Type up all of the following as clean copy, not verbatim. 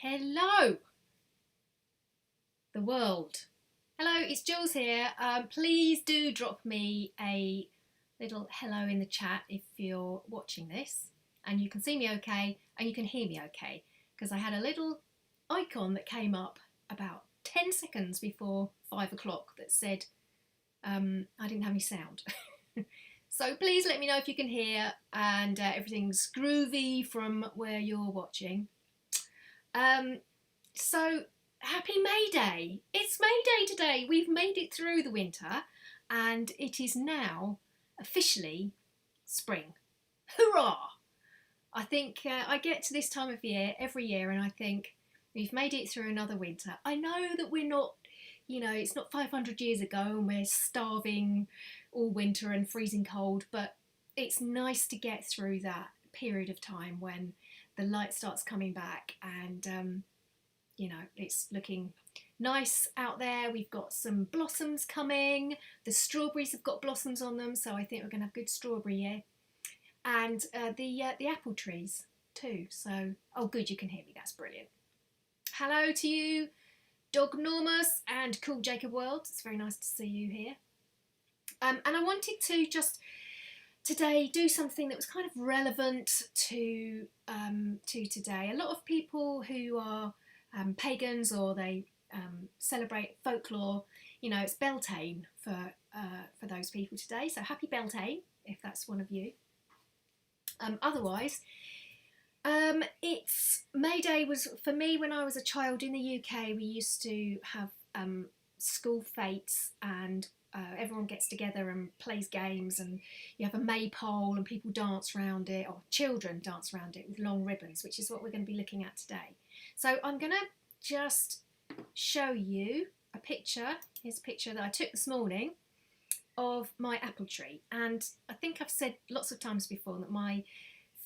Hello, the world. Hello, it's Jules here. Please do drop me a little hello in the chat if you're watching this and you can see me okay and you can hear me okay, because I had a little icon that came up about 10 seconds before 5 o'clock that said I didn't have any sound. So please let me know if you can hear and everything's groovy from where you're watching. So happy May Day! It's May Day today. We've made it through the winter and it is now officially spring. Hurrah! I think I get to this time of year every year and I think we've made it through another winter. I know that we're not, it's not 500 years ago and we're starving all winter and freezing cold, but it's nice to get through that period of time when the light starts coming back and it's looking nice out there. We've got some blossoms coming. The strawberries have got blossoms on them, so I think we're going to have good strawberry year. And the apple trees too. So, oh good, you can hear me, that's brilliant. Hello to you, Dognormus and Cool Jacob World. It's very nice to see you here. And I wanted to just today do something that was kind of relevant to today. A lot of people who are pagans or they celebrate folklore, it's Beltane for those people today. So happy Beltane if that's one of you. Otherwise, it's May Day was for me when I was a child in the UK. We used to have school fetes and everyone gets together and plays games, and you have a maypole and people dance around it, or children dance around it with long ribbons, which is what we're going to be looking at today. So I'm going to just show you a picture. Here's a picture that I took this morning of my apple tree, and I think I've said lots of times before that my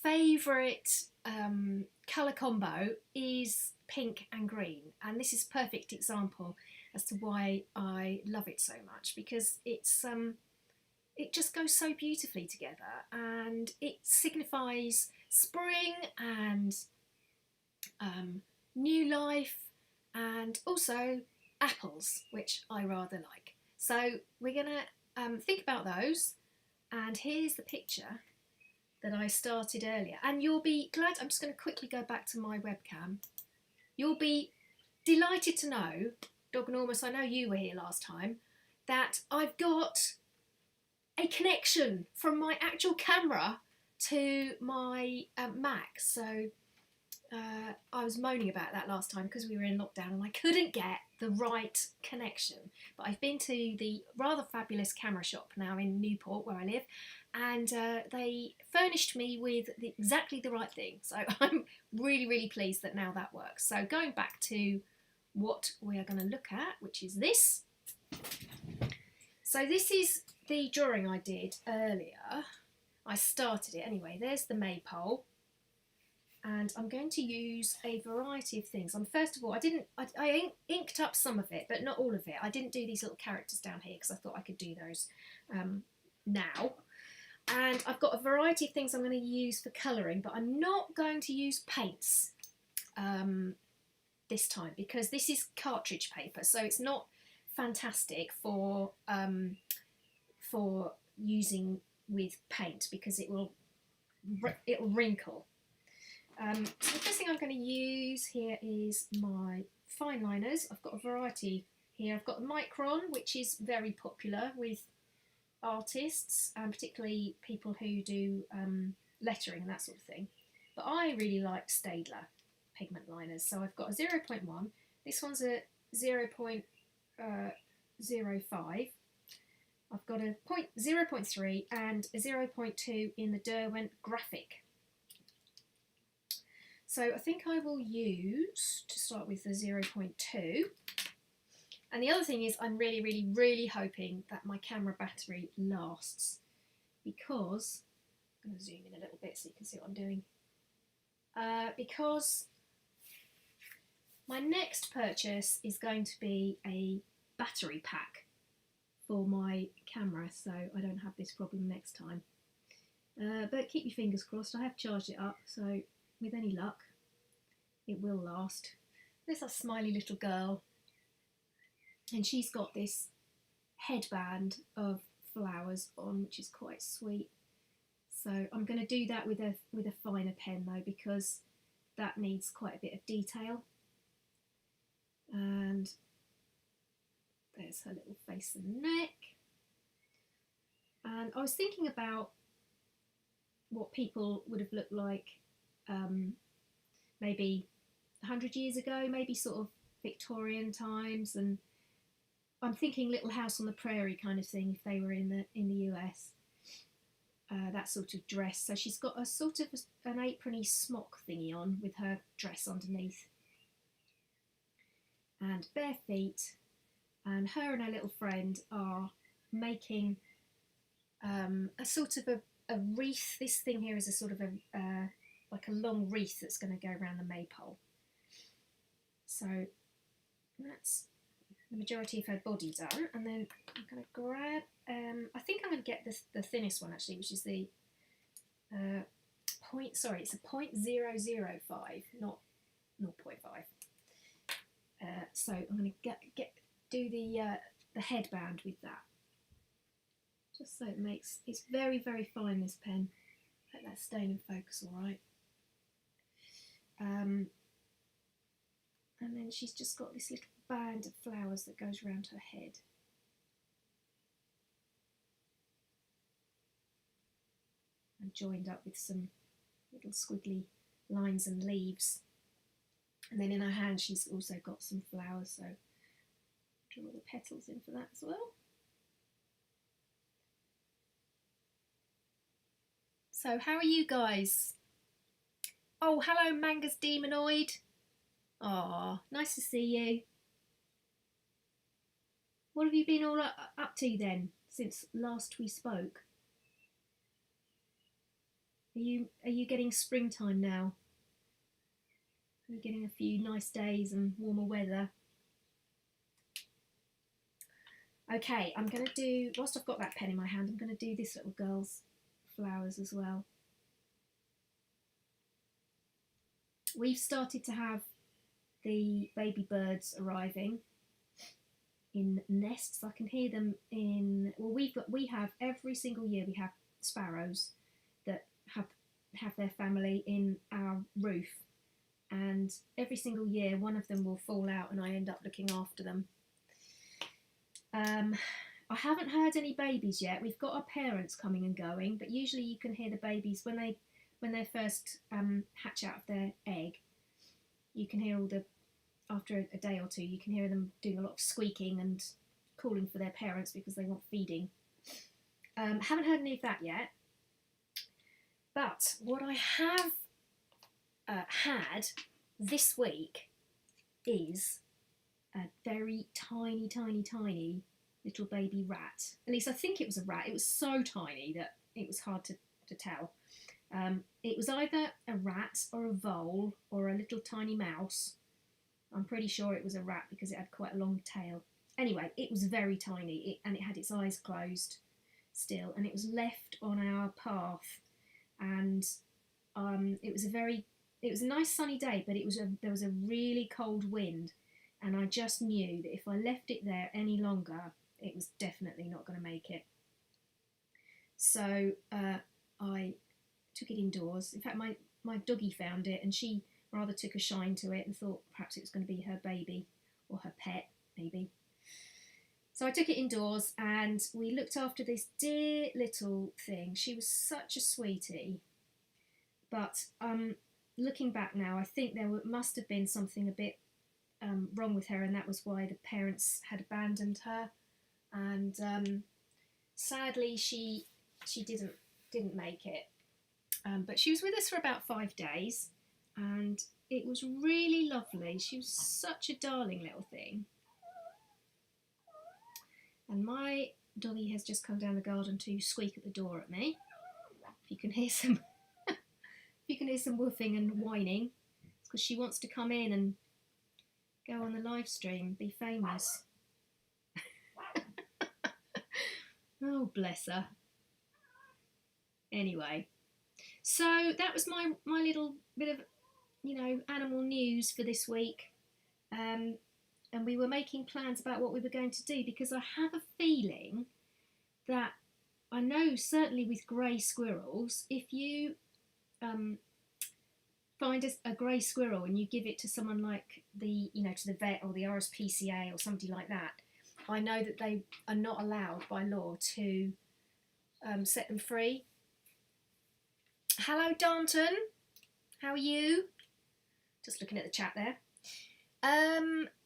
favourite colour combo is pink and green, and this is a perfect example as to why I love it so much, because it's it just goes so beautifully together and it signifies spring and new life and also apples, which I rather like. So we're gonna think about those, and here's the picture that I started earlier, and you'll be glad. I'm just going to quickly go back to my webcam. You'll be delighted to know, Dognormus, I know you were here last time, that I've got a connection from my actual camera to my Mac. So I was moaning about that last time because we were in lockdown and I couldn't get the right connection. But I've been to the rather fabulous camera shop now in Newport where I live, and they furnished me with exactly the right thing. So I'm really, really pleased that now that works. So going back to what we are going to look at, which is this. So this is the drawing I did earlier. I started it anyway. There's the maypole. And I'm going to use a variety of things. First of all, I inked up some of it, but not all of it. I didn't do these little characters down here because I thought I could do those now. And I've got a variety of things I'm going to use for colouring, but I'm not going to use paints this time because this is cartridge paper, so it's not fantastic for using with paint because it'll wrinkle. So the first thing I'm going to use here is my fine liners. I've got a variety here. I've got the Micron, which is very popular with artists, particularly people who do lettering and that sort of thing. But I really like Staedtler pigment liners. So I've got a 0.1. This one's a 0.05. I've got a 0.3 and a 0.2 in the Derwent Graphic. So I think I will use, to start with, the 0.2. And the other thing is I'm really, really, really hoping that my camera battery lasts, because, I'm going to zoom in a little bit so you can see what I'm doing, because my next purchase is going to be a battery pack for my camera, so I don't have this problem next time. But keep your fingers crossed. I have charged it up, so with any luck it will last There's a smiley little girl, and she's got this headband of flowers on, which is quite sweet. So I'm going to do that with a finer pen though, because that needs quite a bit of detail. And there's her little face and neck. And I was thinking about what people would have looked like maybe 100 years ago, maybe sort of Victorian times, and I'm thinking Little House on the Prairie kind of thing if they were in the US. That sort of dress. So she's got a sort of an aprony smock thingy on with her dress underneath, and bare feet. And her and her little friend are making a sort of a wreath. This thing here is a sort of like a long wreath that's going to go around the maypole. So that's the majority of her body done, and then I'm going to grab, I think I'm going to get the thinnest one actually, which is the it's a 0.005, not 0.5. So I'm going to do the headband with that, just so it's very, very fine, this pen. Let that stay in focus all right. And then she's just got this little band of flowers that goes around her head. And joined up with some little squiggly lines and leaves. And then in her hand she's also got some flowers, so draw the petals in for that as well. So how are you guys? Oh, hello Mangus Demonoid. Ah, nice to see you. What have you been all up to then since last we spoke? Are you getting springtime now? Are you getting a few nice days and warmer weather? Okay, I'm going to do, whilst I've got that pen in my hand, I'm going to do this little girl's flowers as well. We've started to have the baby birds arriving in nests. I can hear them in, well, we have every single year we have sparrows that have their family in our roof, and every single year one of them will fall out and I end up looking after them. I haven't heard any babies yet. We've got our parents coming and going, but usually you can hear the babies when they first hatch out of their egg. You can hear after a day or two, you can hear them doing a lot of squeaking and calling for their parents because they want feeding. Haven't heard any of that yet. But what I have had this week is a very tiny, tiny, tiny little baby rat. At least I think it was a rat. It was so tiny that it was hard to tell. It was either a rat or a vole or a little tiny mouse. I'm pretty sure it was a rat because it had quite a long tail. Anyway, it was very tiny and it had its eyes closed still, and it was left on our path. And it was a nice sunny day, but there was a really cold wind, and I just knew that if I left it there any longer, it was definitely not going to make it. So I took it indoors. In fact, my doggy found it, and she rather took a shine to it and thought perhaps it was going to be her baby or her pet, maybe. So I took it indoors and we looked after this dear little thing. She was such a sweetie. But looking back now, I think there must have been something a bit wrong with her, and that was why the parents had abandoned her. And sadly, she didn't make it. But she was with us for about 5 days, and it was really lovely. She was such a darling little thing. And my doggy has just come down the garden to squeak at the door at me. If you can hear some, if you can hear some woofing and whining, it's because she wants to come in and go on the live stream, be famous. Oh, bless her. Anyway, so that was my little bit of, animal news for this week. and we were making plans about what we were going to do, because I have a feeling that, I know certainly with grey squirrels, if you find a grey squirrel and you give it to someone like to the vet or the RSPCA or somebody like that, I know that they are not allowed by law to set them free. Hello, Danton. How are you? Just looking at the chat there.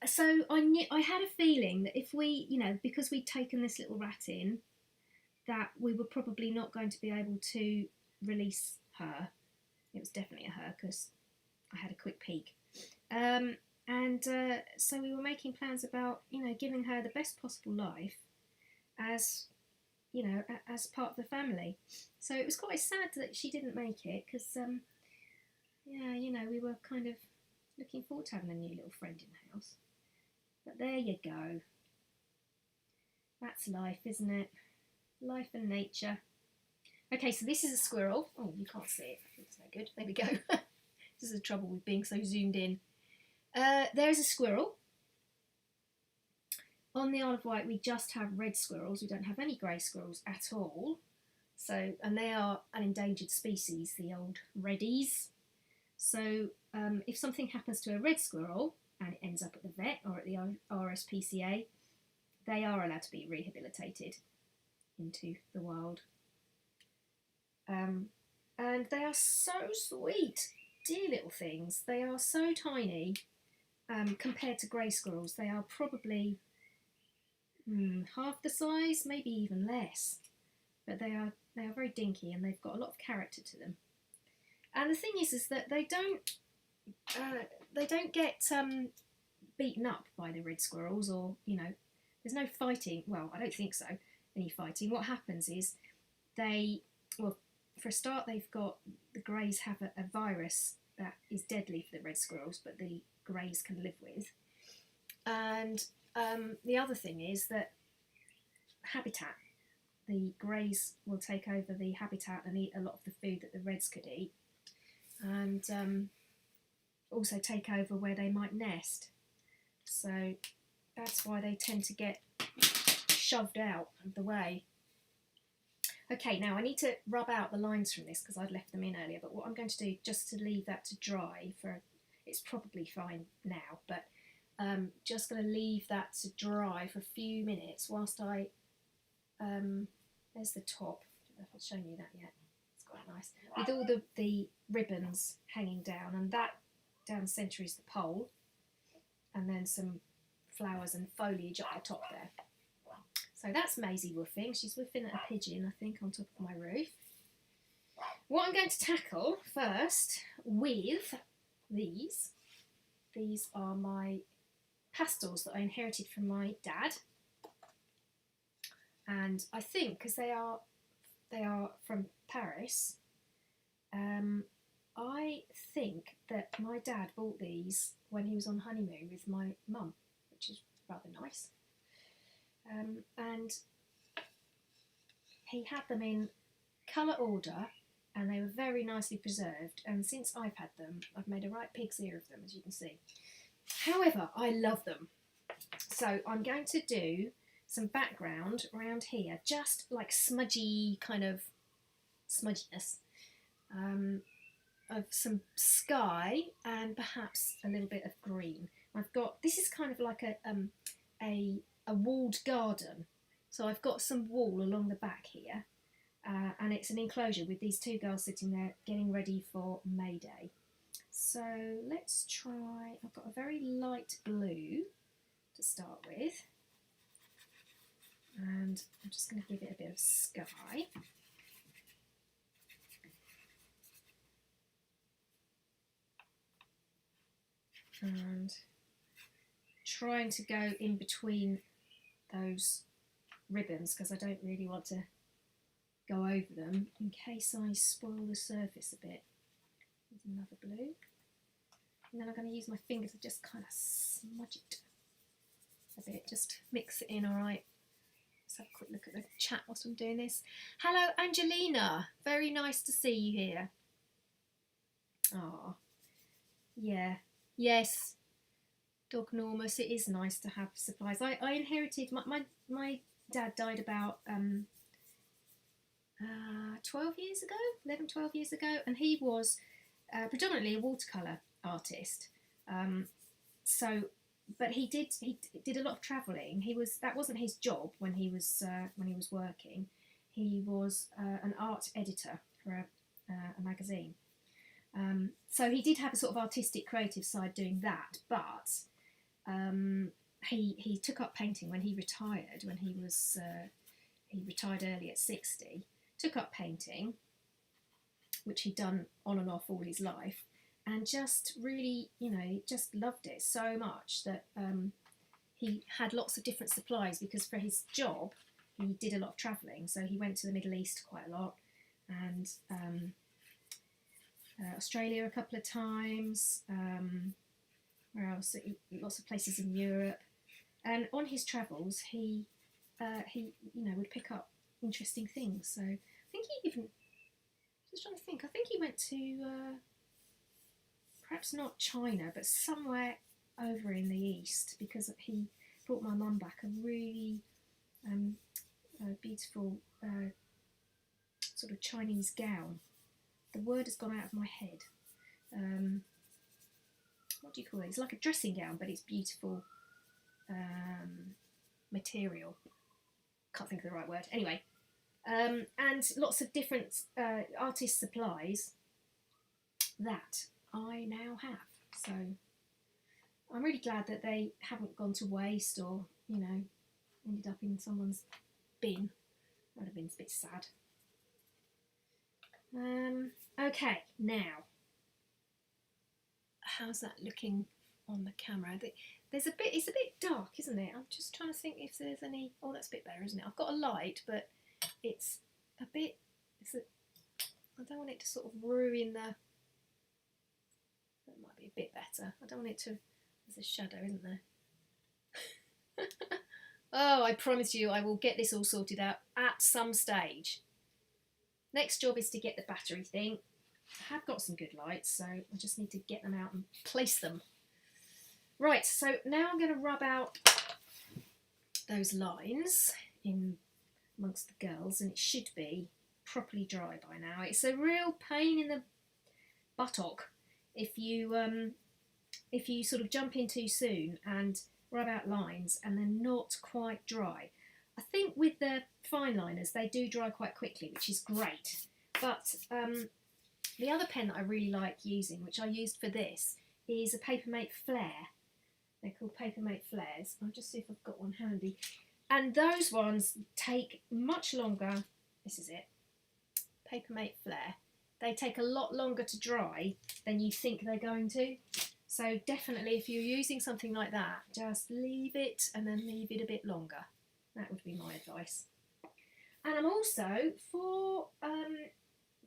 So I had a feeling that if we, because we'd taken this little rat in, that we were probably not going to be able to release her. It was definitely a her, because I had a quick peek. So we were making plans about, giving her the best possible life as, as part of the family. So it was quite sad that she didn't make it, because, we were kind of looking forward to having a new little friend in the house. But there you go. That's life, isn't it? Life and nature. Okay, so this is a squirrel. Oh, you can't see it. It's no good. There we go. This is the trouble with being so zoomed in. There's a squirrel. On the Isle of Wight, we just have red squirrels. We don't have any grey squirrels at all. So, and they are an endangered species, the old reddies. So, if something happens to a red squirrel and it ends up at the vet or at the RSPCA, they are allowed to be rehabilitated into the wild. And they are so sweet, dear little things. They are so tiny compared to grey squirrels. They are probably half the size, maybe even less. But they are very dinky, and they've got a lot of character to them. And the thing is that they don't get beaten up by the red squirrels, or there's no fighting. Well, I don't think so. Any fighting. What happens is for a start, the greys have a virus that is deadly for the red squirrels, but the greys can live with. And the other thing is that habitat. The greys will take over the habitat and eat a lot of the food that the reds could eat, and also take over where they might nest. So that's why they tend to get shoved out of the way. Okay, now I need to rub out the lines from this because I'd left them in earlier, but what I'm going to do, just to leave that to dry it's probably fine now, but just going to leave that to dry for a few minutes whilst I, there's the top, I don't know if I've shown you that yet, it's quite nice, with all the ribbons hanging down, and that down the centre is the pole, and then some flowers and foliage up the top there. So that's Maisie woofing. She's woofing at a pigeon, I think, on top of my roof. What I'm going to tackle first with these are my pastels that I inherited from my dad. And I think, because they are from Paris, I think that my dad bought these when he was on honeymoon with my mum, which is rather nice. And he had them in colour order, and they were very nicely preserved, and since I've had them, I've made a right pig's ear of them, as you can see. However, I love them. So I'm going to do some background around here, just like smudgy kind of smudginess, of some sky and perhaps a little bit of green. This is kind of like a walled garden, so I've got some wall along the back here, and it's an enclosure with these two girls sitting there getting ready for May Day. So let's try, I've got a very light blue to start with, and I'm just going to give it a bit of sky. And trying to go in between those ribbons because I don't really want to go over them in case I spoil the surface a bit. There's another blue. And then I'm going to use my fingers to just kind of smudge it a bit, just mix it in, alright. Let's have a quick look at the chat whilst I'm doing this. Hello Angelina, very nice to see you here. Oh, yeah, yes. Dog Normus. It is nice to have supplies. I inherited, my dad died about 12 years ago, 11, 12 years ago, and he was predominantly a watercolour artist. But he did a lot of travelling. That wasn't his job when he was working. He was an art editor for a magazine. So he did have a sort of artistic, creative side doing that, but he took up painting when he retired. When he retired early at 60. Took up painting, which he'd done on and off all his life, and just really, just loved it so much that he had lots of different supplies, because for his job he did a lot of travelling. So he went to the Middle East quite a lot, and Australia a couple of times. Where else? Lots of places in Europe. And on his travels, he would pick up interesting things. So I think he even, just trying to think, I think he went to perhaps not China, but somewhere over in the east, because he brought my mum back a really beautiful sort of Chinese gown. The word has gone out of my head. What do you call it? It's like a dressing gown, but it's beautiful material. Can't think of the right word. Anyway, and lots of different artist supplies that I now have. So I'm really glad that they haven't gone to waste, or ended up in someone's bin. That would have been a bit sad. Okay, now, how's that looking on the camera? It's a bit dark, isn't it? I'm just trying to think if there's any. Oh, that's a bit better, isn't it? I've got a light, but it's a bit. I don't want it to sort of ruin the. That might be a bit better. I don't want it to. There's a shadow, isn't there? Oh, I promise you, I will get this all sorted out at some stage. Next job is to get the battery thing. I have got some good lights, so I just need to get them out and place them. Right, so now I'm going to rub out those lines in amongst the girls, and it should be properly dry by now. It's a real pain in the buttock if you sort of jump in too soon and rub out lines and they're not quite dry. I think with the fine liners they do dry quite quickly, which is great. But the other pen that I really like using, which I used for this, is a Papermate Flare. They're called Papermate Flares. I'll just see if I've got one handy. And those ones take much longer. This is it. Papermate Flare. They take a lot longer to dry than you think they're going to. So definitely, if you're using something like that, just leave it and then leave it a bit longer. That would be my advice. And I'm also, for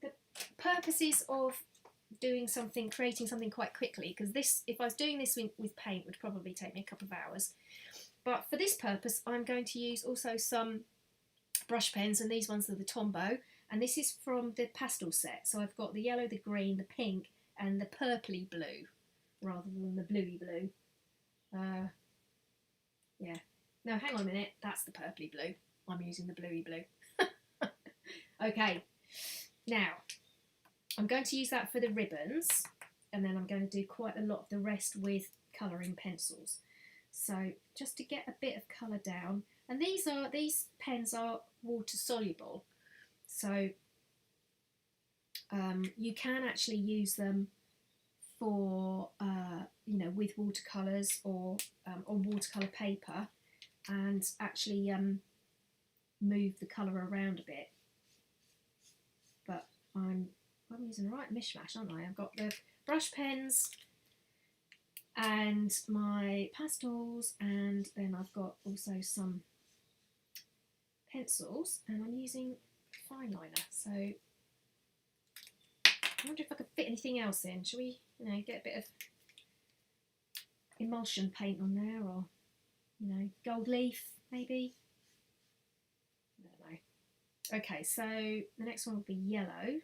the purposes of doing something, creating something quite quickly, because this, if I was doing this with paint, would probably take me a couple of hours. But for this purpose, I'm going to use also some brush pens, and these ones are the Tombow. And this is from the pastel set. So I've got the yellow, the green, the pink, and the purpley blue, rather than the bluey blue. Yeah. No, hang on a minute. That's the purpley blue. I'm using the bluey blue. Okay. Now, I'm going to use that for the ribbons, and then I'm going to do quite a lot of the rest with colouring pencils. So just to get a bit of colour down, and these pens are water soluble, so you can actually use them for with watercolours or on watercolour paper, and actually move the colour around a bit. But I'm using the right mishmash, aren't I? I've got the brush pens and my pastels, and then I've got also some pencils, and I'm using fine liner. So I wonder if I could fit anything else in. Shall we, get a bit of emulsion paint on there, or gold leaf maybe? I don't know. Okay, so the next one will be yellow.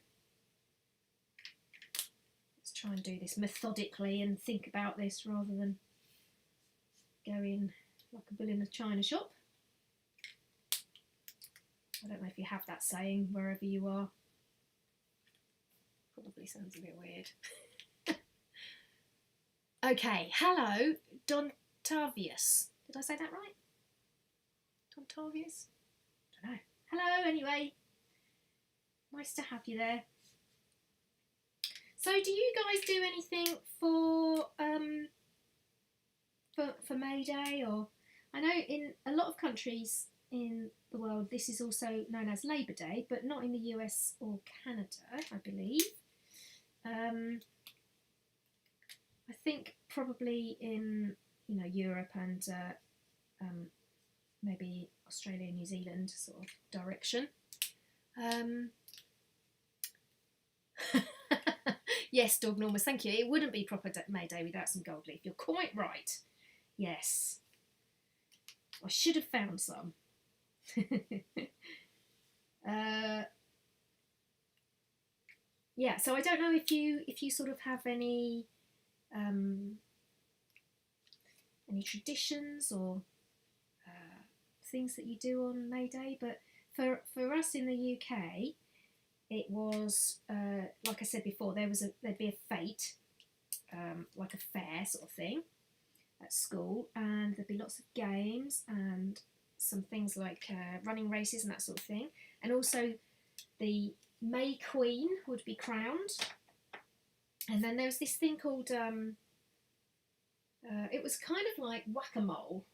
Let's try and do this methodically and think about this rather than going like a bull in a china shop. I don't know if you have that saying wherever you are. Probably sounds a bit weird. Okay, hello, Dontavius. Did I say that right? Dontavius? I don't know. Hello, anyway. Nice to have you there. So, do you guys do anything for May Day? Or I know in a lot of countries in the world this is also known as Labour Day, but not in the US or Canada, I believe. I think probably in Europe and maybe Australia, New Zealand sort of direction. Yes, Dog Normus, thank you. It wouldn't be proper May Day without some gold leaf. You're quite right. Yes. I should have found some. Yeah, so I don't know if you sort of have any traditions or things that you do on May Day, but for us in the UK, it was like I said before, there'd be a fete, like a fair sort of thing at school, and there'd be lots of games and some things like running races and that sort of thing, and also the May Queen would be crowned, and then there was this thing called it was kind of like whack-a-mole,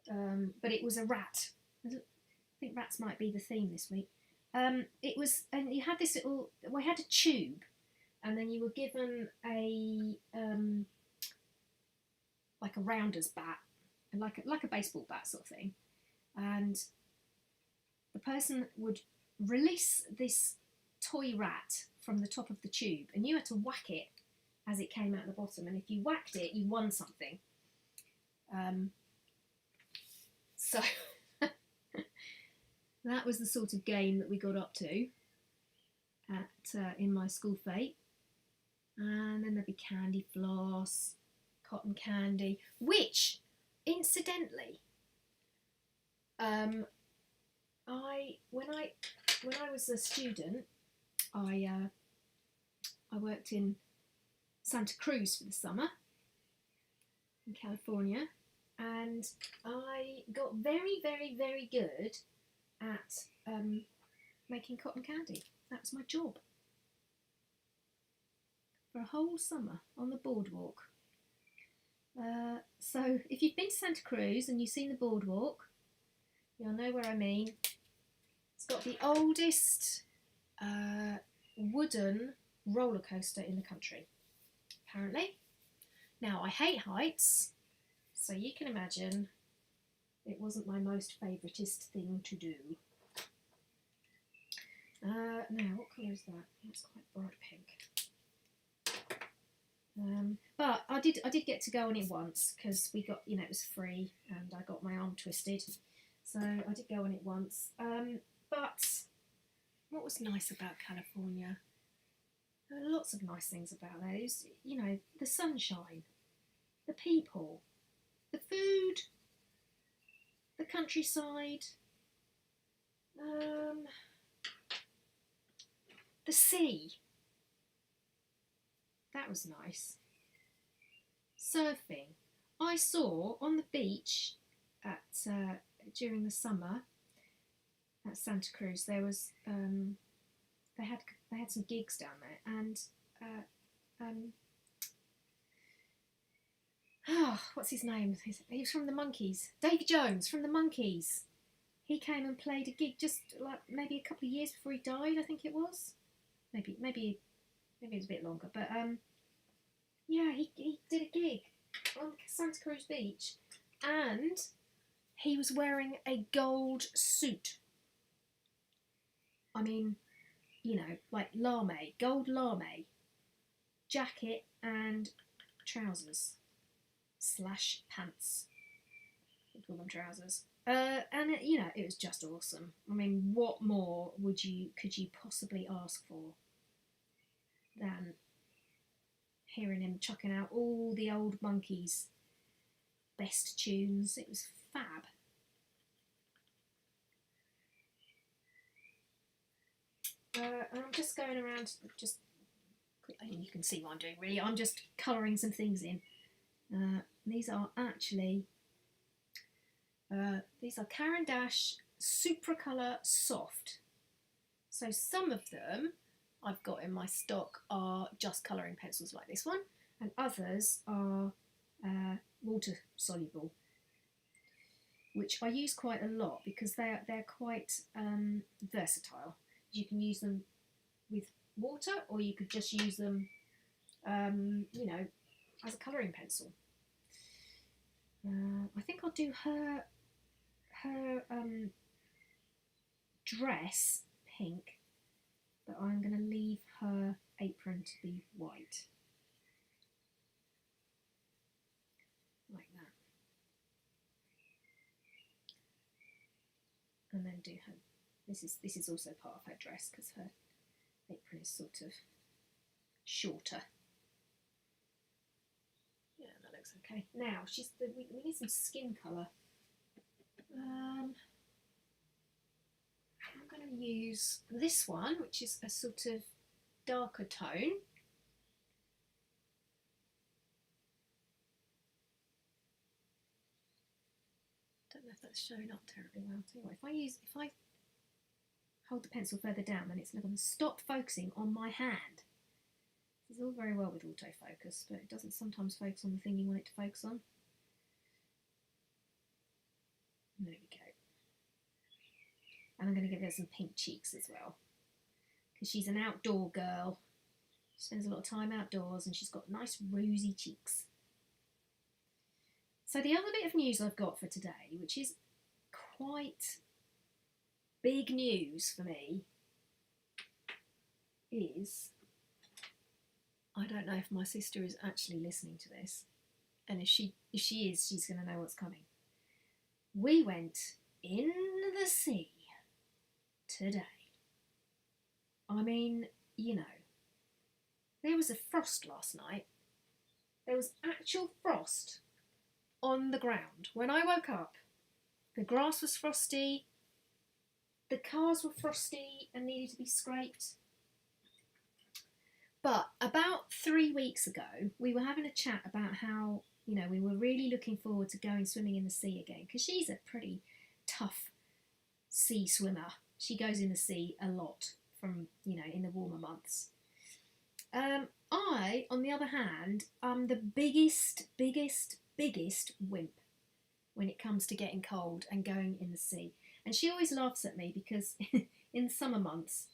but it was a rat. I think rats might be the theme this week. It was, and you had this little. We had a tube, and then you were given a like a rounder's bat, and like a baseball bat sort of thing, and the person would release this toy rat from the top of the tube, and you had to whack it as it came out the bottom, and if you whacked it, you won something. So that was the sort of game that we got up to at in my school fete. And then there'd be candy floss, cotton candy, which, incidentally, when I was a student, I worked in Santa Cruz for the summer in California, and I got very, very, very good at making cotton candy. That was my job for a whole summer on the boardwalk. So if you've been to Santa Cruz and you've seen the boardwalk, you'll know where I mean. It's got the oldest wooden roller coaster in the country, apparently. Now, I hate heights, so you can imagine it wasn't my most favouriteest thing to do. Now, what colour is that? That's quite bright pink. But I did get to go on it once, because we got, it was free, and I got my arm twisted, so I did go on it once. But what was nice about California? There were lots of nice things about there. It was, the sunshine, the people, the food, the countryside, the sea. That was nice. Surfing. I saw on the beach at during the summer at Santa Cruz, there was they had some gigs down there, and what's his name? He was from the Monkees. Davy Jones from the Monkees. He came and played a gig just like maybe a couple of years before he died, I think it was. Maybe it was a bit longer, but yeah, he did a gig on Santa Cruz Beach, and he was wearing a gold suit. I mean, like gold lame, jacket and trousers / pants. We call them trousers. And it was just awesome. I mean, what more could you possibly ask for than hearing him chucking out all the old Monkees best tunes. It was fab. And I'm just going around, just, you can see what I'm doing really. I'm just colouring some things in. These are actually, these are Caran d'Ache Supracolour Soft. So some of them I've got in my stock are just colouring pencils like this one, and others are water soluble, which I use quite a lot because they're quite versatile. You can use them with water, or you could just use them, you know, as a colouring pencil. I think I'll do her dress pink, but I'm going to leave her apron to be white, like that, and then do her. This is also part of her dress because her apron is sort of shorter. Yeah, that looks okay. Now we need some skin colour. I'm going to use this one, which is a sort of darker tone. Don't know if that's showing up terribly well. Anyway, if I hold the pencil further down, then it's going to stop focusing on my hand. This is all very well with autofocus, but it doesn't sometimes focus on the thing you want it to focus on. There we go. And I'm going to give her some pink cheeks as well, because she's an outdoor girl. She spends a lot of time outdoors and she's got nice rosy cheeks. So the other bit of news I've got for today, which is quite big news for me, is, I don't know if my sister is actually listening to this, and if she is, she's going to know what's coming. We went in the sea today. I mean, you know, there was a frost last night. There was actual frost on the ground. When I woke up, the grass was frosty, the cars were frosty and needed to be scraped. But about 3 weeks ago, we were having a chat about how, you know, we were really looking forward to going swimming in the sea again, because she's a pretty tough sea swimmer. She goes in the sea a lot from, you know, in the warmer months. I, on the other hand, am the biggest wimp when it comes to getting cold and going in the sea. And she always laughs at me because in the summer months,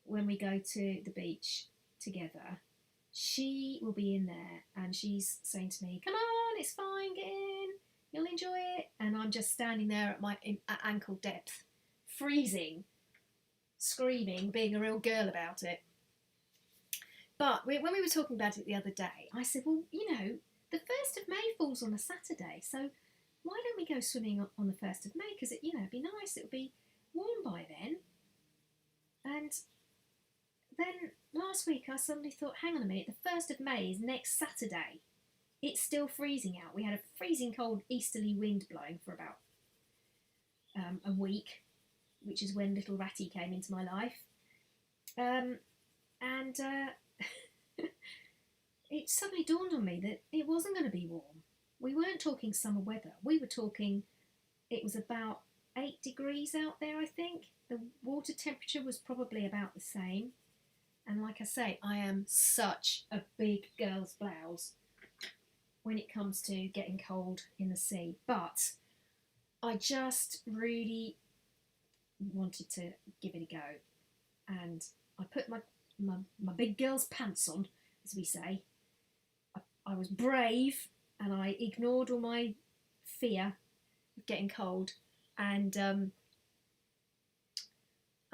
when we go to the beach together, she will be in there and she's saying to me, "Come on, it's fine, get in, you'll enjoy it." And I'm just standing there at ankle depth, freezing, screaming, being a real girl about it. But when we were talking about it the other day, I said, well, you know, the 1st of May falls on a Saturday, so why don't we go swimming on the 1st of May? Because, you know, it'd be nice, it would be warm by then. And then last week I suddenly thought, hang on a minute, the 1st of May is next Saturday. It's still freezing out. We had a freezing cold easterly wind blowing for about a week, which is when little Ratty came into my life. It suddenly dawned on me that it wasn't going to be warm. We weren't talking summer weather. We were talking, it was about 8 degrees out there, I think. The water temperature was probably about the same. And like I say, I am such a big girl's blouse when it comes to getting cold in the sea. But I just really wanted to give it a go. And I put my big girl's pants on, as we say. I was brave and I ignored all my fear of getting cold, and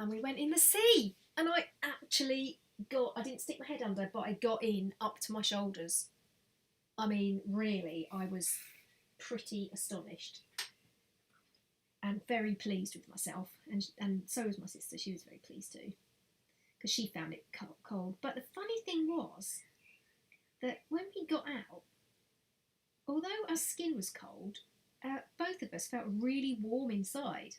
we went in the sea, and I actually I didn't stick my head under, but I got in up to my shoulders. I mean, really, I was pretty astonished and very pleased with myself, and so was my sister. She was very pleased too, because she found it cold. But the funny thing was that when we got out, although our skin was cold, both of us felt really warm inside.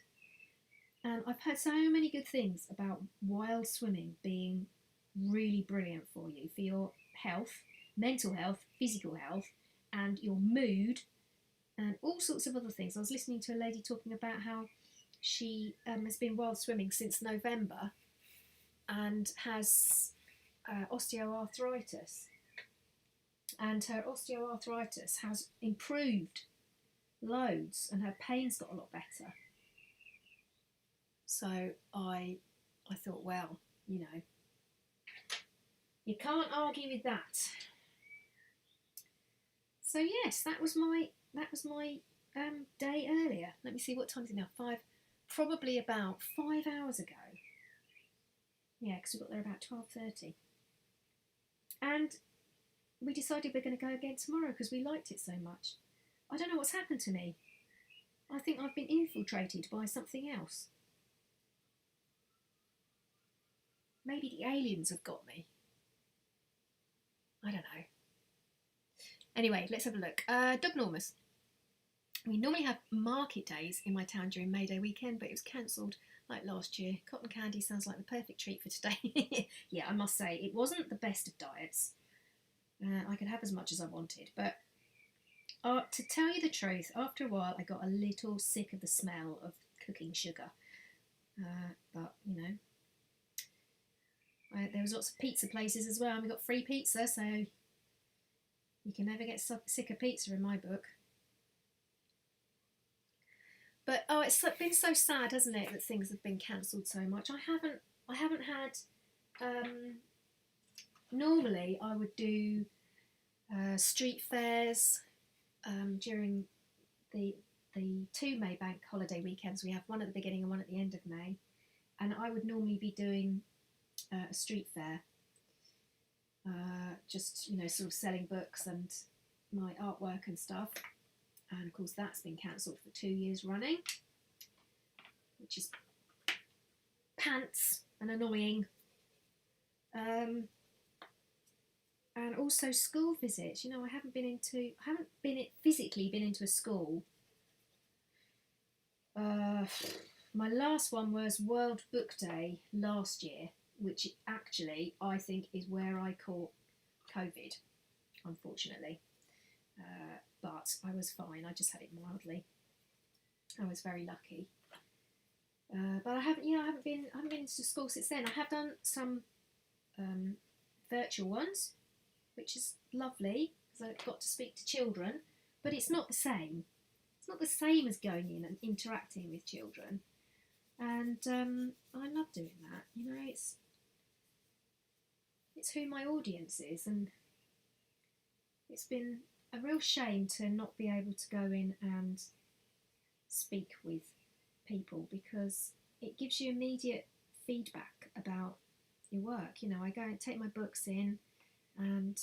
And I've heard so many good things about wild swimming being really brilliant for you, for your health, mental health, physical health, and your mood, and all sorts of other things. I was listening to a lady talking about how she has been wild swimming since November and has osteoarthritis. And her osteoarthritis has improved loads and her pain's got a lot better. So I thought, well, you know, you can't argue with that. So yes, that was my day earlier. Let me see, what time is it now? Probably about 5 hours ago. Yeah, because we got there about 12:30. And we decided we're going to go again tomorrow because we liked it so much. I don't know what's happened to me. I think I've been infiltrated by something else. Maybe the aliens have got me. I don't know. Anyway, let's have a look. Dognormous. We normally have market days in my town during May Day weekend, but it was cancelled like last year. Cotton candy sounds like the perfect treat for today. Yeah, I must say, it wasn't the best of diets. I could have as much as I wanted, but to tell you the truth, after a while I got a little sick of the smell of cooking sugar. But, you know, there was lots of pizza places as well, and we got free pizza, so you can never get sick of pizza in my book. But it's been so sad, hasn't it, that things have been cancelled so much. I haven't had. Normally, I would do street fairs during the 2 May bank holiday weekends. We have one at the beginning and one at the end of May, and I would normally be doing a street fair, just, you know, sort of selling books and my artwork and stuff. And of course that's been cancelled for 2 years running, which is pants and annoying. And also school visits. You know, I haven't physically been into a school. My last one was World Book Day last year, which actually I think is where I caught COVID, unfortunately. But I was fine. I just had it mildly. I was very lucky. But I haven't been to school since then. I have done some virtual ones, which is lovely because I've got to speak to children. But it's not the same. It's not the same as going in and interacting with children. And I love doing that. You know, it's who my audience is, and it's been a real shame to not be able to go in and speak with people, because it gives you immediate feedback about your work. You know, I go and take my books in and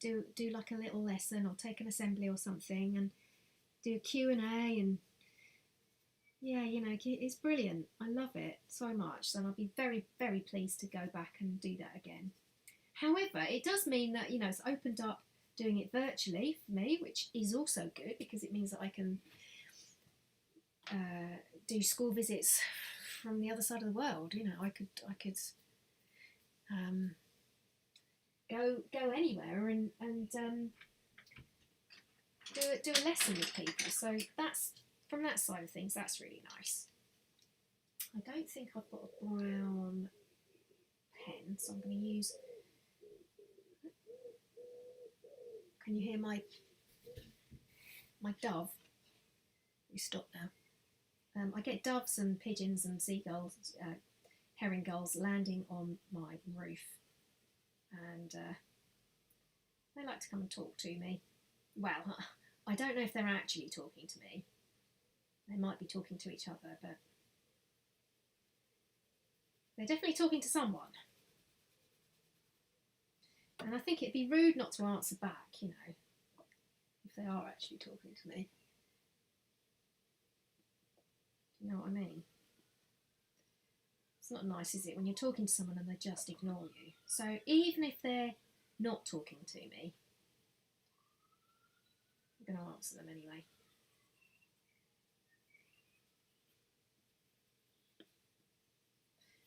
do like a little lesson or take an assembly or something and do a Q&A, and yeah, you know, it's brilliant. I love it so much, and I'll be very, very pleased to go back and do that again. However, it does mean that, you know, it's opened up doing it virtually for me, which is also good because it means that I can do school visits from the other side of the world. You know, I could go anywhere and do a lesson with people. So that's, from that side of things, that's really nice. I don't think I've got a brown pen, so I'm going to use. Can you hear my dove? You stop now. I get doves and pigeons and seagulls, herring gulls landing on my roof, and they like to come and talk to me. Well, I don't know if they're actually talking to me. They might be talking to each other, but they're definitely talking to someone. And I think it'd be rude not to answer back, you know, if they are actually talking to me. Do you know what I mean? It's not nice, is it, when you're talking to someone and they just ignore you? So even if they're not talking to me, going to answer them anyway.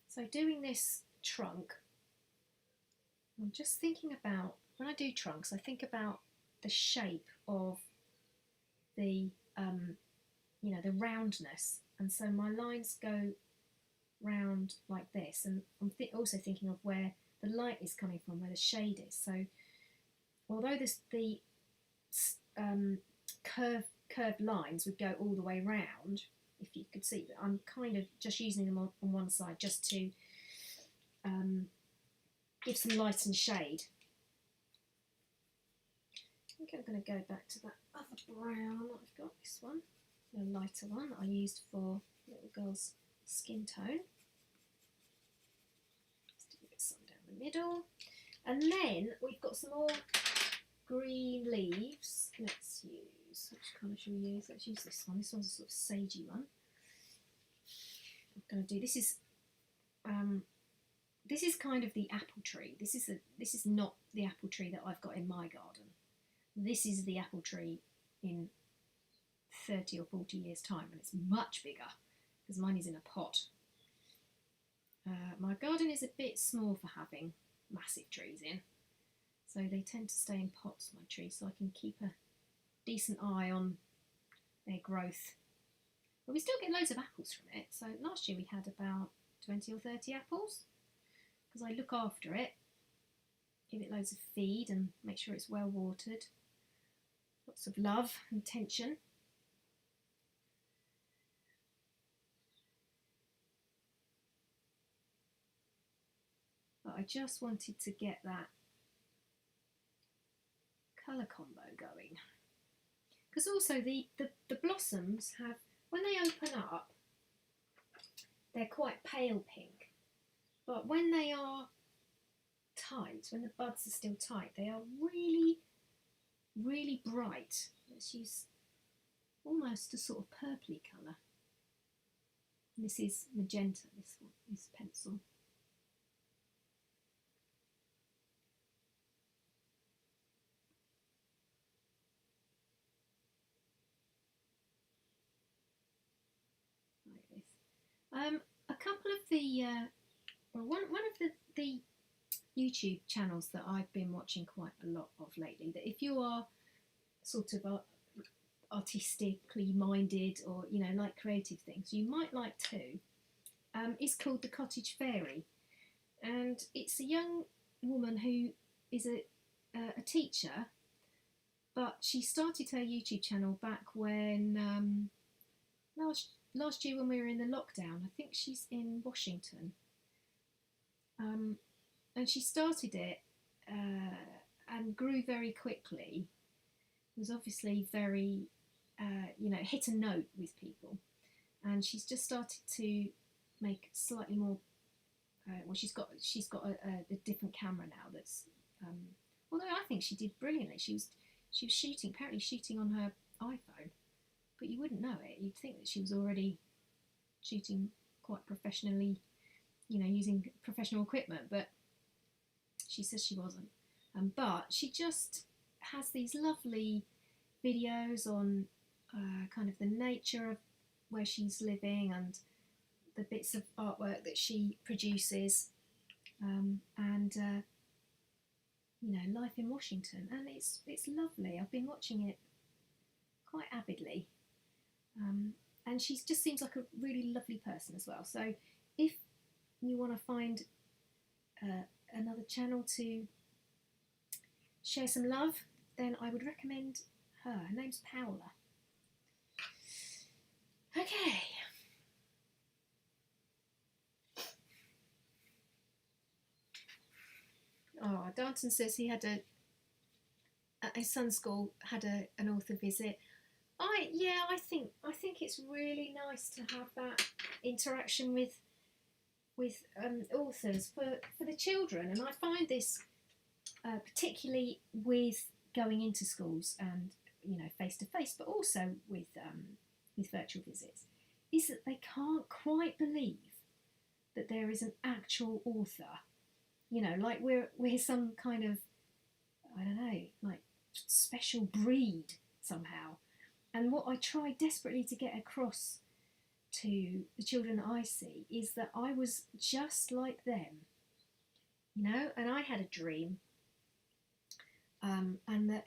So doing this trunk, I'm just thinking about, when I do trunks, I think about the shape of the, you know, the roundness. And so my lines go round like this. And I'm also thinking of where the light is coming from, where the shade is. So although the curved lines would go all the way round, if you could see, that I'm kind of just using them on one side just to give some light and shade. I think I'm going to go back to that other brown that I've got, this one, the lighter one that I used for little girl's skin tone. Just a bit some down the middle. And then we've got some more green leaves. Let's use, which colour shall we use? Let's use this one. This one's a sort of sagey one. I'm going to do, this is kind of the apple tree. This is not the apple tree that I've got in my garden. This is the apple tree in 30 or 40 years' time, and it's much bigger because mine is in a pot. My garden is a bit small for having massive trees in, so they tend to stay in pots, my trees, so I can keep a decent eye on their growth. But we still get loads of apples from it. So last year we had about 20 or 30 apples because I look after it, give it loads of feed and make sure it's well watered. Lots of love and attention. But I just wanted to get that colour combo going. Because also the blossoms have, when they open up, they're quite pale pink. But when they are tight, when the buds are still tight, they are really, really bright. Let's use almost a sort of purpley colour. This is magenta, this pencil. Like this. A couple of the, well, one of the YouTube channels that I've been watching quite a lot of lately, that if you are sort of artistically minded or, you know, like creative things, you might like too, is called The Cottage Fairy. And it's a young woman who is a teacher, but she started her YouTube channel back when, last year when we were in the lockdown. I think she's in Washington. And she started it and grew very quickly. It was obviously very, you know, hit a note with people. And she's just started to make slightly more, well, she's got a different camera now that's, although I think she did brilliantly. She was shooting, apparently shooting on her iPhone, but you wouldn't know it. You'd think that she was already shooting quite professionally, you know, using professional equipment, but she says she wasn't. But she just has these lovely videos on kind of the nature of where she's living and the bits of artwork that she produces, and you know, life in Washington, and it's lovely. I've been watching it quite avidly, and she just seems like a really lovely person as well. So if you want to find another channel to share some love, then I would recommend her. Her name's Paola. Okay. Oh, Darton says he had at his son's school had an author visit. I think it's really nice to have that interaction with authors for the children, and I find this particularly with going into schools and, you know, face to face, but also with virtual visits, is that they can't quite believe that there is an actual author. You know, like we're some kind of, I don't know, like special breed. somehow. And what I try desperately to get across to the children that I see is that I was just like them, you know, and I had a dream, and that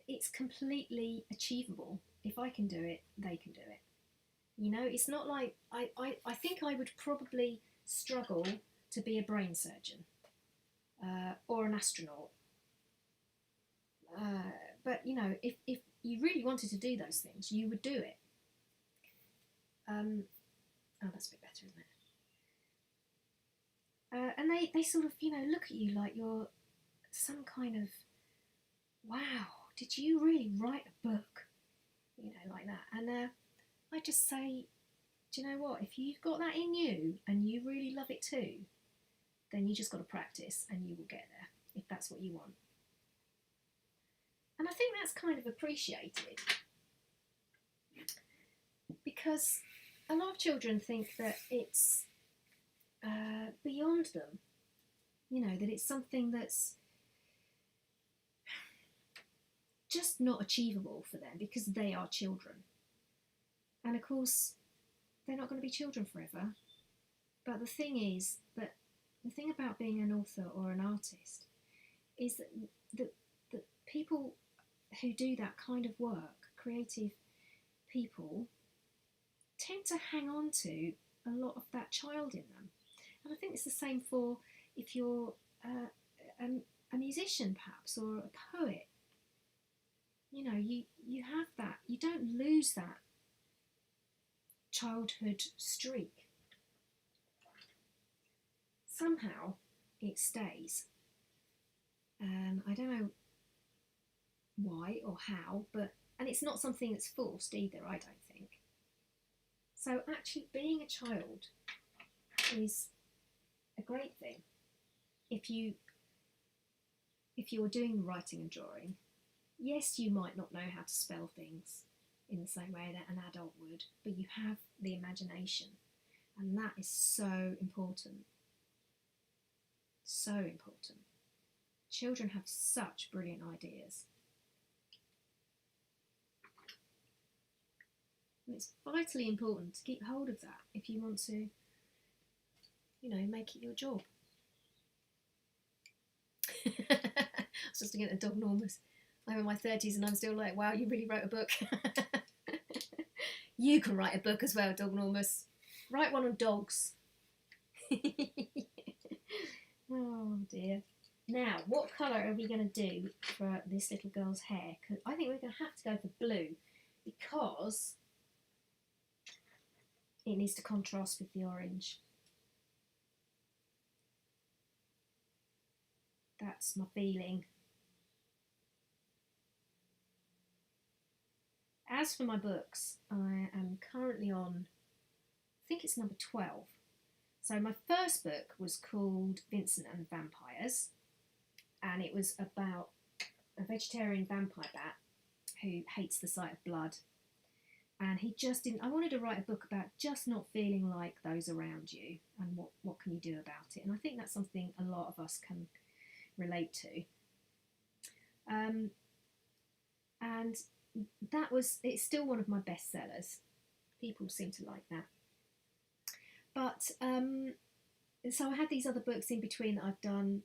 it's completely achievable. If I can do it, they can do it. You know, it's not like I think I would probably struggle to be a brain surgeon or an astronaut. But, you know, if you really wanted to do those things, you would do it. Oh, that's a bit better, isn't it? And they sort of, you know, look at you like you're some kind of, wow, did you really write a book? You know, like that. And I just say, do you know what? If you've got that in you and you really love it too, then you just got to practice and you will get there if that's what you want. And I think that's kind of appreciated, because a lot of children think that it's beyond them, you know, that it's something that's just not achievable for them because they are children. And of course, they're not going to be children forever. But the thing is that the thing about being an author or an artist is that the people who do that kind of work, creative people, tend to hang on to a lot of that child in them. And I think it's the same for if you're a musician perhaps, or a poet. You know, you have that, you don't lose that childhood streak. Somehow it stays. I don't know why or how, and it's not something that's forced either, I don't think. So actually being a child is a great thing. If you're doing writing and drawing, yes, you might not know how to spell things in the same way that an adult would, but you have the imagination, and that is so important. So important. Children have such brilliant ideas. And it's vitally important to keep hold of that if you want to, you know, make it your job. I was just looking at the dog Normas. I'm in my 30s and I'm still like, wow, you really wrote a book. You can write a book as well, Dog Normus. Write one on dogs. Oh dear. Now, what colour are we going to do for this little girl's hair? 'Cause I think we're going to have to go for blue, because it needs to contrast with the orange. That's my feeling. As for my books, I am currently on, I think it's number 12. So my first book was called Vincent and Vampires, and it was about a vegetarian vampire bat who hates the sight of blood. And he just didn't, I wanted to write a book about just not feeling like those around you, and what can you do about it. And I think that's something a lot of us can relate to. And that was, it's still one of my bestsellers. People seem to like that. But so I had these other books in between that I've done.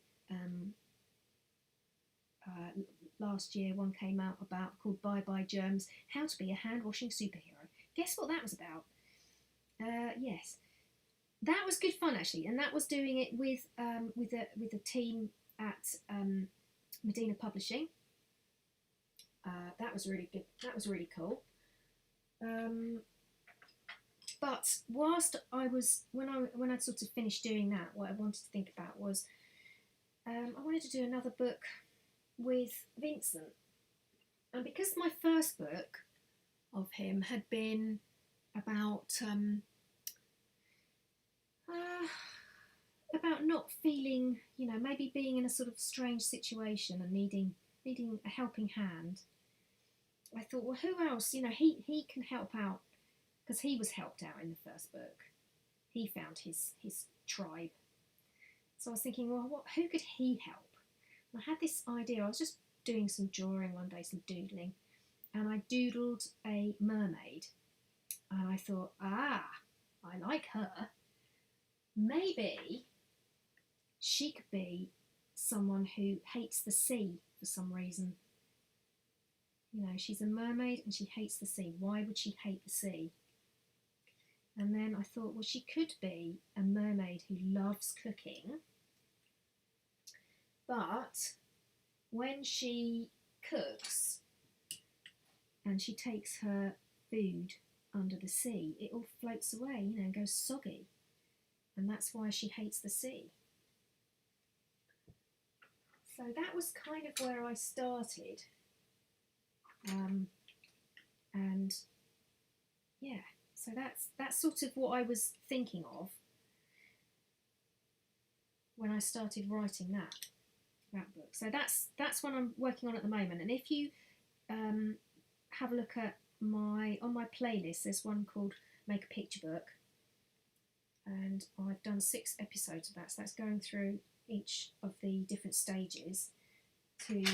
Last year one came out called Bye Bye Germs, How to Be a Hand Washing Superhero. Guess what that was about? Yes, that was good fun actually, and that was doing it with a team at Medina Publishing. That was really good. That was really cool. But whilst I was, when I'd sort of finished doing that, what I wanted to think about was I wanted to do another book with Vincent. And because my first book of him had been about not feeling, you know, maybe being in a sort of strange situation and needing a helping hand, I thought, well, who else? You know, he can help out, because he was helped out in the first book. He found his tribe. So I was thinking, well, who could he help? And I had this idea. I was just doing some drawing one day, some doodling, and I doodled a mermaid, and I thought, I like her. Maybe she could be someone who hates the sea for some reason. You know, she's a mermaid and she hates the sea. Why would she hate the sea? And then I thought, well, she could be a mermaid who loves cooking, but when she cooks and she takes her food under the sea, it all floats away, you know, and goes soggy. And that's why she hates the sea. So that was kind of where I started. And yeah, so that's sort of what I was thinking of when I started writing that book. So that's what I'm working on at the moment. And if you have a look at on my playlist, there's one called Make a Picture Book, and I've done 6 episodes of that. So that's going through each of the different stages to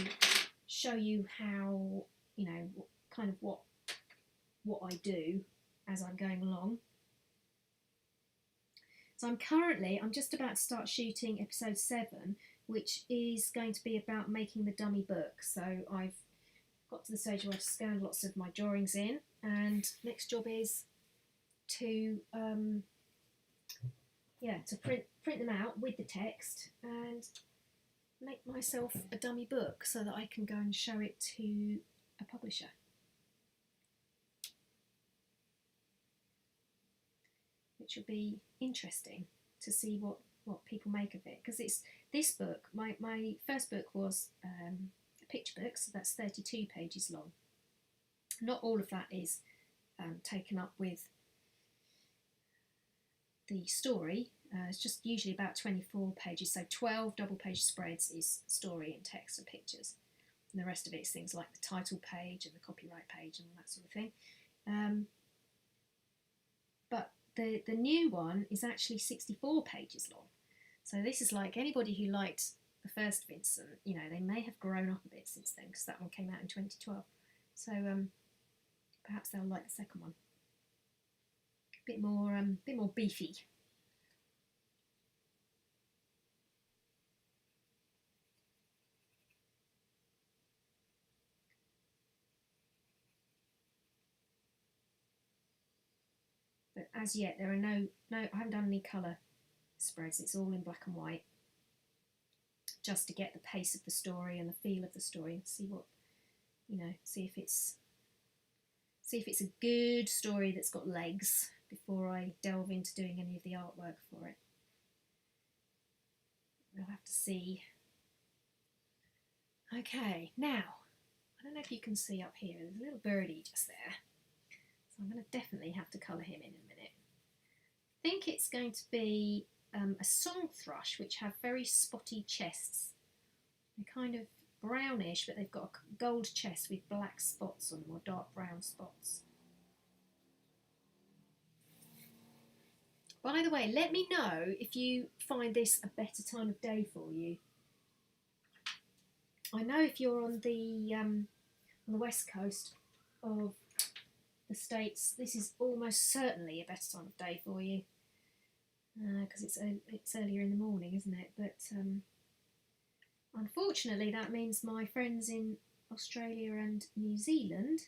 show you how, you know, kind of what I do as I'm going along. So I'm just about to start shooting episode 7, which is going to be about making the dummy book. So I've got to the stage where I've scanned lots of my drawings in, and next job is to print them out with the text and make myself a dummy book so that I can go and show it to a publisher. Which will be interesting to see what people make of it, because it's this book. My first book was a picture book, so that's 32 pages long. Not all of that is taken up with the story. It's just usually about 24 pages, so 12 double page spreads is story and text and pictures, and the rest of it is things like the title page and the copyright page and all that sort of thing. But the new one is actually 64 pages long. So this is like anybody who liked the first Vincent, you know, they may have grown up a bit since then, because that one came out in 2012. So perhaps they'll like the second one. A bit more beefy. But as yet, there are no, I haven't done any colour spreads. It's all in black and white, just to get the pace of the story and the feel of the story, and see what, you know, see if it's a good story that's got legs before I delve into doing any of the artwork for it. We'll have to see. Okay, now, I don't know if you can see up here, there's a little birdie just there. So I'm going to definitely have to colour him in a minute. I think it's going to be a song thrush, which have very spotty chests. They're kind of brownish, but they've got a gold chest with black spots on them, or dark brown spots. By the way, let me know if you find this a better time of day for you. I know if you're on the west coast of the States, this is almost certainly a better time of day for you, because it's earlier in the morning, isn't it? But unfortunately, that means my friends in Australia and New Zealand,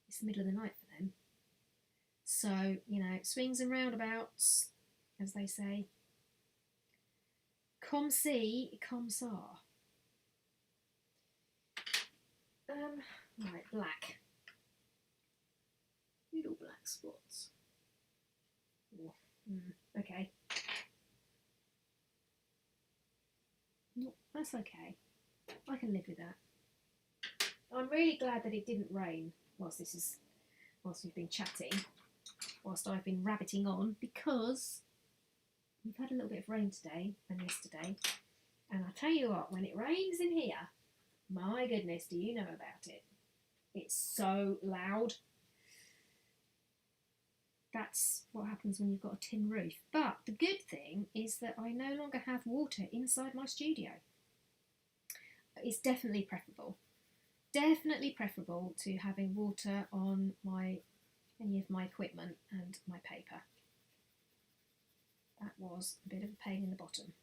it's the middle of the night for them. So, you know, swings and roundabouts, as they say. Comme ci, comme ça. Right, black. Little black spots. Oh, okay. No, that's okay. I can live with that. I'm really glad that it didn't rain whilst we've been chatting, whilst I've been rabbiting on, because we've had a little bit of rain today and yesterday, and I tell you what, when it rains in here, my goodness, do you know about it? It's so loud. That's what happens when you've got a tin roof. But the good thing is that I no longer have water inside my studio. It's definitely preferable. definitely preferable to having water on any of my equipment and my paper. That was a bit of a pain in the bottom.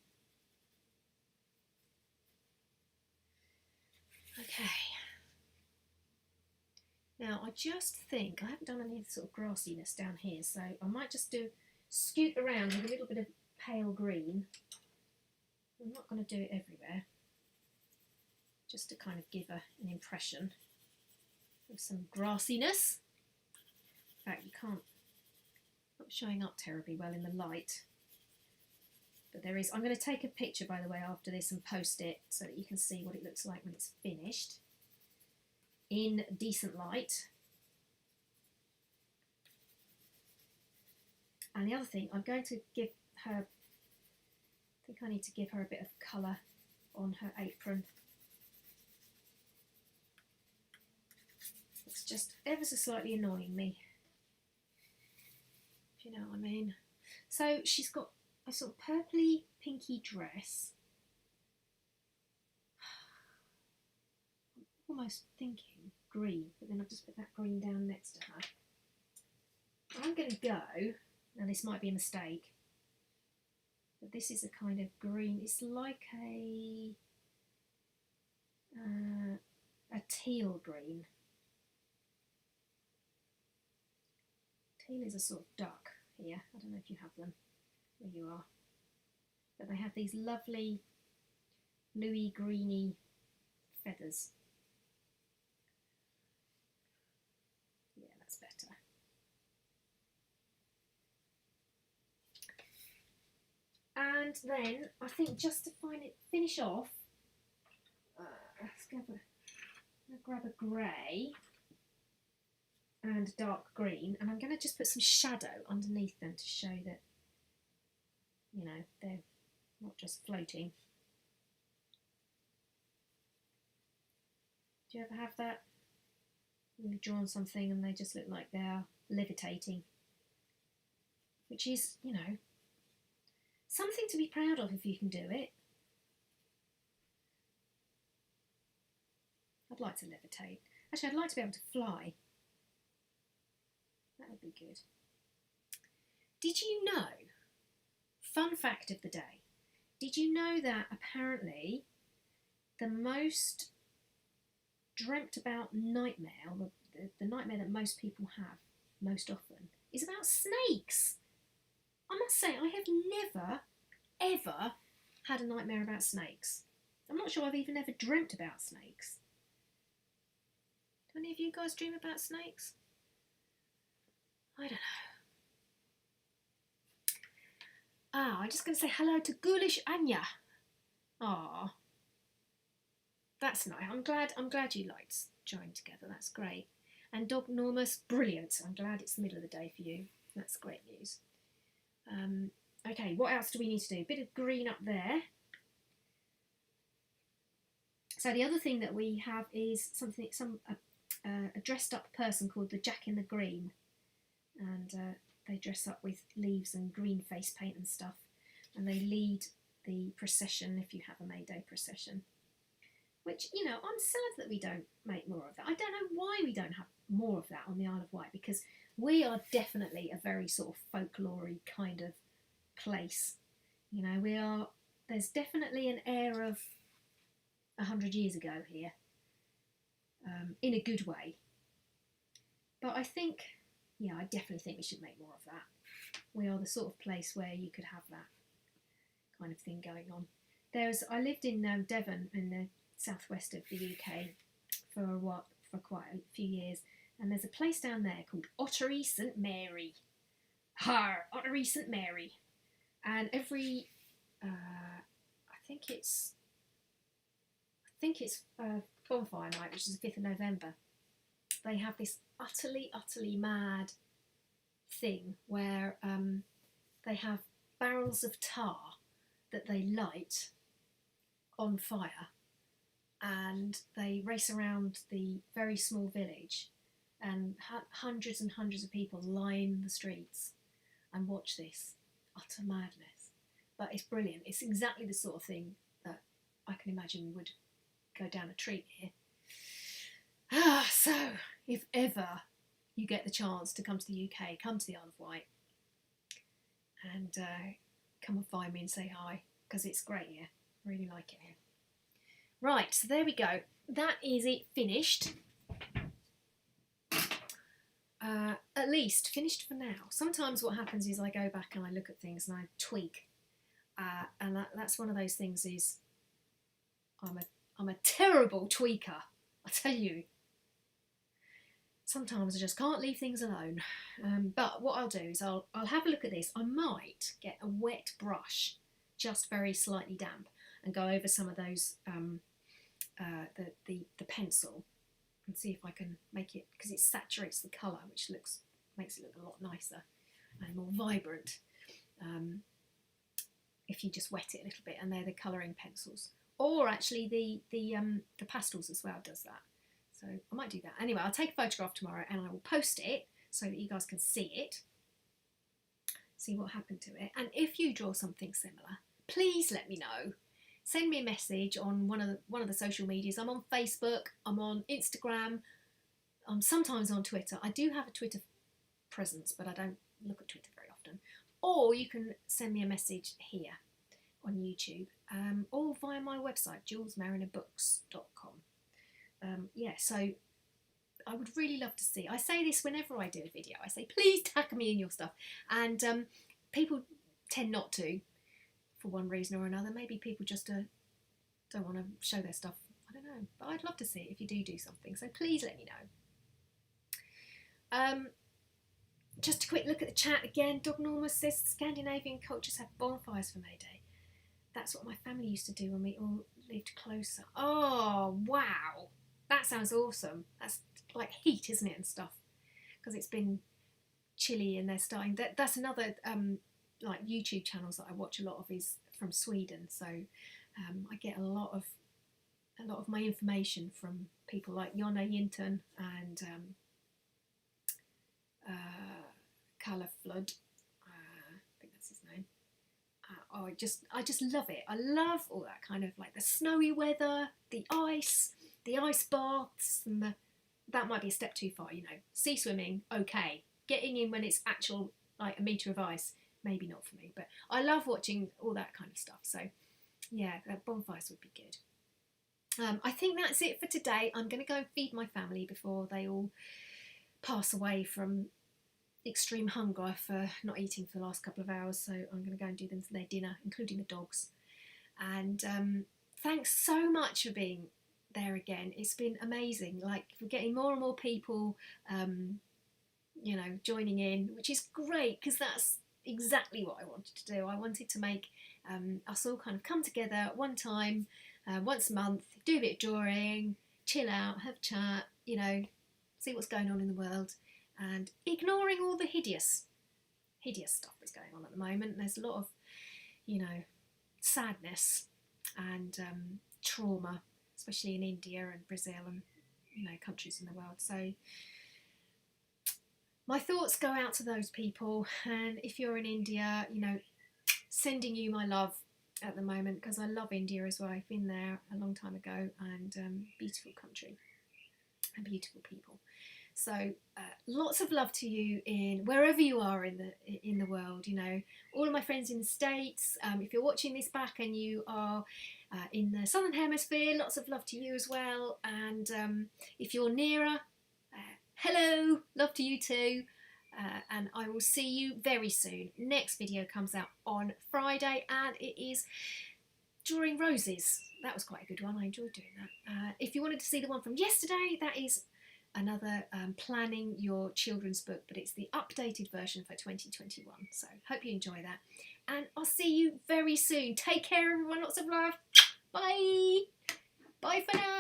Okay. Now I just think I haven't done any sort of grassiness down here, so I might just scoot around with a little bit of pale green. I'm not going to do it everywhere, just to kind of give an impression of some grassiness. In fact, you can't, not showing up terribly well in the light, but there is. I'm going to take a picture, by the way, after this and post it so that you can see what it looks like when it's finished in decent light. And the other thing, I'm going to give her, I think I need to give her a bit of colour on her apron. It's just ever so slightly annoying me, if you know what I mean. So she's got a sort of purpley pinky dress. I'm almost thinking green, but then I've just put that green down next to her. I'm going to go, now this might be a mistake, but this is a kind of green, it's like a teal green. Teal is a sort of duck here, I don't know if you have them where you are, but they have these lovely bluey greeny feathers. Yeah, that's better. And then I think just to finish off, let's grab a grey and dark green, and I'm going to just put some shadow underneath them to show that, you know, they're not just floating. Do you ever have that? You've drawn something and they just look like they're levitating, which is, you know, something to be proud of if you can do it. I'd like to levitate. Actually, I'd like to be able to fly. That would be good. Did you know, fun fact of the day, did you know that apparently the most dreamt about nightmare, or the nightmare that most people have most often, is about snakes? I must say, I have never, ever had a nightmare about snakes. I'm not sure I've even ever dreamt about snakes. Do any of you guys dream about snakes? I don't know. I'm just going to say hello to Ghoulish Anya. Ah, that's nice. I'm glad you liked joining together. That's great. And Dog Normus, brilliant. I'm glad it's the middle of the day for you. That's great news. Okay, what else do we need to do? A bit of green up there. So the other thing that we have is a dressed up person called the Jack in the Green, and they dress up with leaves and green face paint and stuff, and they lead the procession if you have a May Day procession. Which, you know, I'm sad that we don't make more of that. I don't know why we don't have more of that on the Isle of Wight, because we are definitely a very sort of folklore-y kind of place. You know, there's definitely an air of 100 years ago here, in a good way. But I think, yeah, I definitely think we should make more of that. We are the sort of place where you could have that kind of thing going on. I lived in Devon in the southwest of the UK for quite a few years, and there's a place down there called Ottery St Mary. Ottery St Mary. And every, I think it's bonfire night, which is the 5th of November, they have this utterly mad thing where they have barrels of tar that they light on fire, and they race around the very small village, and hundreds and hundreds of people line the streets and watch this utter madness. But it's brilliant. It's exactly the sort of thing that I can imagine would go down a treat here. So, if ever you get the chance to come to the UK, come to the Isle of Wight and come and find me and say hi, because it's great here. Really like it here. Right, so there we go. That is it finished. At least finished for now. Sometimes what happens is I go back and I look at things and I tweak. And that's one of those things is I'm a terrible tweaker. I tell you. Sometimes I just can't leave things alone. But what I'll do is I'll have a look at this. I might get a wet brush, just very slightly damp, and go over some of those the pencil and see if I can make it, because it saturates the colour, which makes it look a lot nicer and more vibrant. If you just wet it a little bit, and they're the colouring pencils, or actually the pastels as well does that. So I might do that. Anyway, I'll take a photograph tomorrow and I will post it so that you guys can see it, see what happened to it. And if you draw something similar, please let me know. Send me a message on one of the social medias. I'm on Facebook, I'm on Instagram, I'm sometimes on Twitter. I do have a Twitter presence, but I don't look at Twitter very often. Or you can send me a message here on YouTube, or via my website, julesmarinabooks.com. Yeah, so I would really love to see. I say this whenever I do a video. I say, please tag me in your stuff. And people tend not to, for one reason or another. Maybe people just don't want to show their stuff. I don't know. But I'd love to see it if you do something. So please let me know. Just a quick look at the chat again. Dog Norma says Scandinavian cultures have bonfires for May Day. That's what my family used to do when we all lived closer. Oh, wow. That sounds awesome. That's like heat, isn't it, and stuff? Because it's been chilly and they're starting. That's another like YouTube channels that I watch a lot of is from Sweden. So I get a lot of my information from people like Jonna Yinton and Kalle Flood. I think that's his name. I just love it. I love all that kind of like the snowy weather, the ice baths, and that might be a step too far, you know. Sea swimming, okay. Getting in when it's actual like a metre of ice, maybe not for me. But I love watching all that kind of stuff. So yeah, bonfires would be good. I think that's it for today. I'm going to go and feed my family before they all pass away from extreme hunger for not eating for the last couple of hours. So I'm going to go and do them for their dinner, including the dogs. And thanks so much for being there again. It's been amazing. Like, we're getting more and more people, you know, joining in, which is great because that's exactly what I wanted to do. I wanted to make us all kind of come together at one time, once a month, do a bit of drawing, chill out, have a chat, you know, see what's going on in the world, and ignoring all the hideous stuff that's going on at the moment. There's a lot of, you know, sadness and trauma, especially in India and Brazil and, you know, countries in the world. So my thoughts go out to those people, and if you're in India, you know, sending you my love at the moment, because I love India as well. I've been there a long time ago, and beautiful country and beautiful people. So lots of love to you in wherever you are in the world. You know, all of my friends in the States. If you're watching this back and you are in the Southern Hemisphere, lots of love to you as well. And if you're nearer, hello, love to you too. And I will see you very soon. Next video comes out on Friday, and it is Drawing Roses. That was quite a good one. I enjoyed doing that. If you wanted to see the one from yesterday, that is another planning your children's book, but it's the updated version for 2021. So hope you enjoy that, and I'll see you very soon. Take care, everyone. Lots of love. Bye. Bye for now.